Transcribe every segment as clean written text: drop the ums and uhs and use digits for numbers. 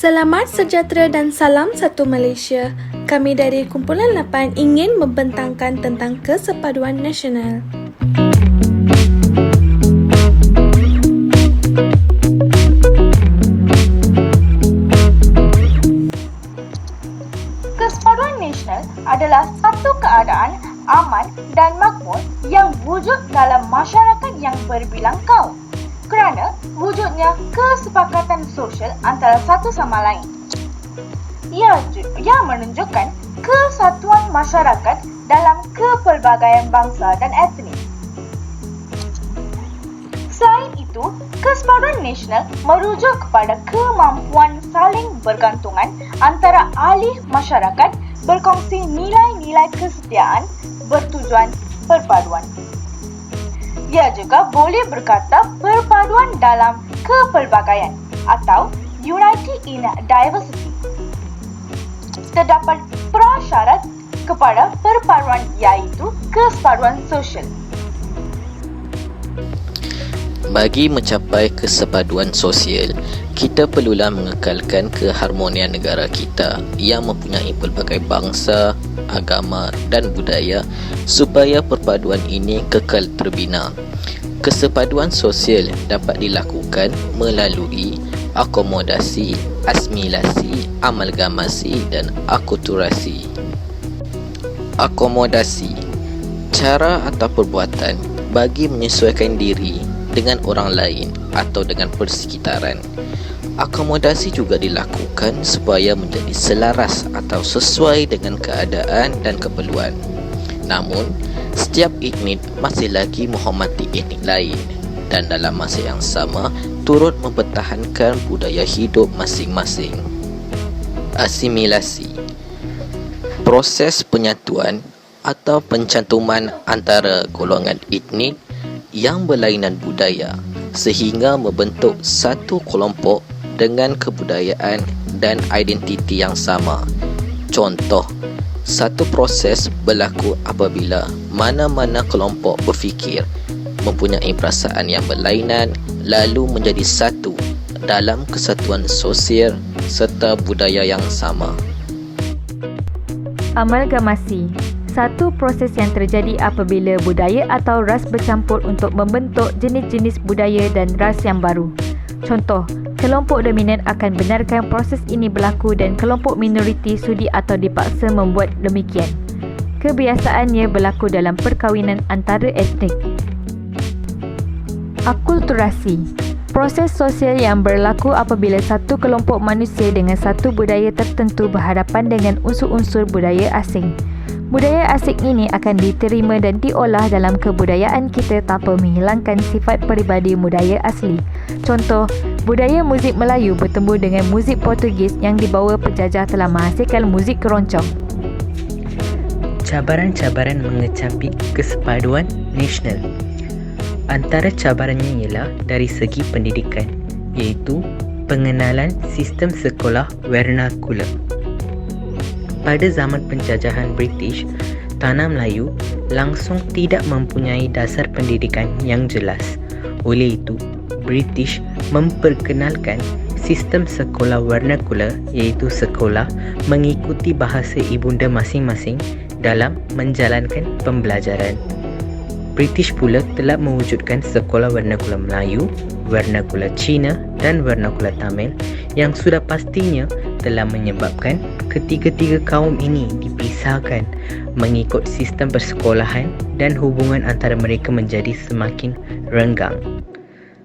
Selamat sejahtera dan salam satu Malaysia. Kami dari Kumpulan 8 ingin membentangkan tentang kesepaduan nasional. Kesepaduan nasional adalah satu keadaan aman dan makmur yang wujud dalam masyarakat yang berbilang kaum kerana wujudnya kesepakatan sosial antara satu sama lain. Ia menunjukkan kesatuan masyarakat dalam kepelbagaian bangsa dan etnis. Selain itu, kesepaduan nasional merujuk kepada kemampuan saling bergantungan antara ahli masyarakat berkongsi nilai-nilai kesetiaan bertujuan perpaduan. Ia juga boleh berkata perpaduan dalam kepelbagaian atau unity in diversity. Terdapat prasyarat kepada perpaduan iaitu kesepaduan sosial. Bagi mencapai kesepaduan sosial, kita perlulah mengekalkan keharmonian negara kita yang mempunyai pelbagai bangsa, agama dan budaya supaya perpaduan ini kekal terbina. Kesepaduan sosial dapat dilakukan melalui akomodasi, asimilasi, amalgamasi dan akulturasi. Akomodasi, cara atau perbuatan bagi menyesuaikan diri dengan orang lain atau dengan persekitaran. Akomodasi juga dilakukan supaya menjadi selaras atau sesuai dengan keadaan dan keperluan. Namun, setiap etnik masih lagi menghormati etnik lain dan dalam masa yang sama turut mempertahankan budaya hidup masing-masing. Asimilasi, proses penyatuan atau pencantuman antara golongan etnik yang berlainan budaya sehingga membentuk satu kelompok dengan kebudayaan dan identiti yang sama. Contoh, satu proses berlaku apabila mana-mana kelompok berfikir, mempunyai perasaan yang berlainan lalu menjadi satu dalam kesatuan sosial serta budaya yang sama. Amalgamasi, satu proses yang terjadi apabila budaya atau ras bercampur untuk membentuk jenis-jenis budaya dan ras yang baru. Contoh, kelompok dominan akan benarkan proses ini berlaku dan kelompok minoriti sudi atau dipaksa membuat demikian. Kebiasaannya berlaku dalam perkahwinan antara etnik. Akulturasi, proses sosial yang berlaku apabila satu kelompok manusia dengan satu budaya tertentu berhadapan dengan unsur-unsur budaya asing. Budaya asing ini akan diterima dan diolah dalam kebudayaan kita tanpa menghilangkan sifat peribadi budaya asli. Contoh, budaya muzik Melayu bertemu dengan muzik Portugis yang dibawa penjajah telah menghasilkan muzik keroncong. Cabaran-cabaran mengecapi kesepaduan nasional. Antara cabarannya ialah dari segi pendidikan, iaitu pengenalan sistem sekolah vernacular. Pada zaman penjajahan British, tanah Melayu langsung tidak mempunyai dasar pendidikan yang jelas. Oleh itu, British memperkenalkan sistem sekolah vernacular, iaitu sekolah mengikuti bahasa ibunda masing-masing dalam menjalankan pembelajaran. British pula telah mewujudkan sekolah vernacular Melayu, vernacular Cina dan vernacular Tamil yang sudah pastinya telah menyebabkan ketiga-tiga kaum ini dipisahkan mengikut sistem persekolahan dan hubungan antara mereka menjadi semakin renggang.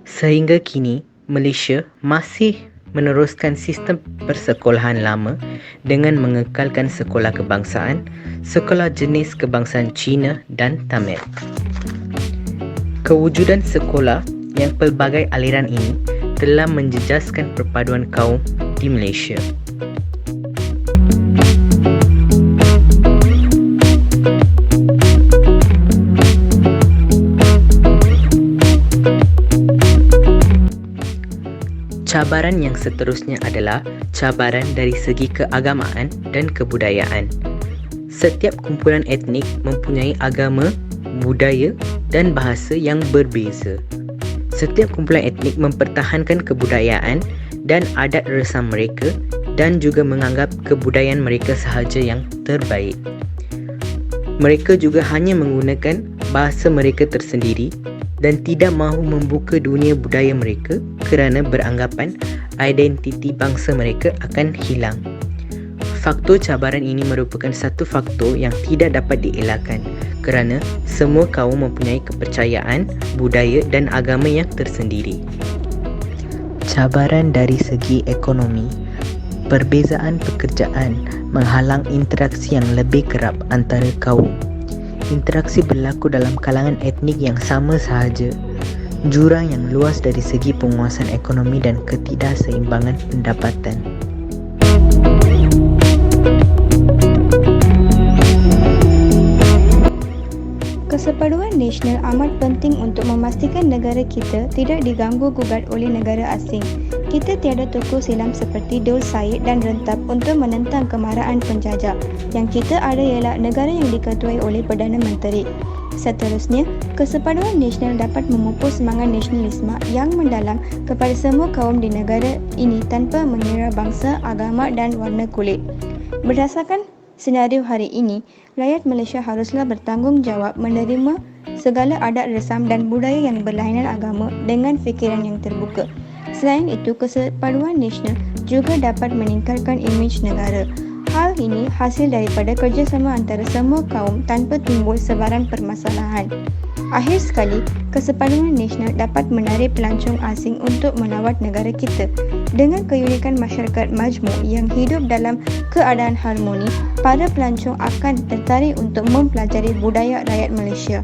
Sehingga kini, Malaysia masih meneruskan sistem persekolahan lama dengan mengekalkan sekolah kebangsaan, sekolah jenis kebangsaan Cina dan Tamil. Kewujudan sekolah yang pelbagai aliran ini telah menjejaskan perpaduan kaum di Malaysia. Cabaran yang seterusnya adalah cabaran dari segi keagamaan dan kebudayaan. Setiap kumpulan etnik mempunyai agama, budaya dan bahasa yang berbeza. Setiap kumpulan etnik mempertahankan kebudayaan dan adat resam mereka dan juga menganggap kebudayaan mereka sahaja yang terbaik. Mereka juga hanya menggunakan bahasa mereka tersendiri dan tidak mahu membuka dunia budaya mereka kerana beranggapan identiti bangsa mereka akan hilang. Faktor cabaran ini merupakan satu faktor yang tidak dapat dielakkan kerana semua kaum mempunyai kepercayaan, budaya dan agama yang tersendiri. Cabaran dari segi ekonomi. Perbezaan pekerjaan menghalang interaksi yang lebih kerap antara kaum. Interaksi berlaku dalam kalangan etnik yang sama sahaja. Jurang yang luas dari segi penguasaan ekonomi dan ketidakseimbangan pendapatan. Kesepaduan nasional amat penting untuk memastikan negara kita tidak diganggu-gugat oleh negara asing. Kita tiada toko silam seperti Dul Said dan Rentap untuk menentang kemarahan penjajah. Yang kita ada ialah negara yang diketuai oleh Perdana Menteri. Seterusnya, kesepaduan nasional dapat memupus semangat nasionalisme yang mendalam kepada semua kaum di negara ini tanpa mengira bangsa, agama dan warna kulit. Berdasarkan senario hari ini, rakyat Malaysia haruslah bertanggungjawab menerima segala adat resam dan budaya yang berlainan agama dengan fikiran yang terbuka. Selain itu, kesepaduan nasional juga dapat meningkatkan imej negara. Hal ini hasil daripada kerjasama antara semua kaum tanpa timbul sebarang permasalahan. Akhir sekali, kesepaduan nasional dapat menarik pelancong asing untuk melawat negara kita. Dengan keunikan masyarakat majmuk yang hidup dalam keadaan harmoni, para pelancong akan tertarik untuk mempelajari budaya rakyat Malaysia.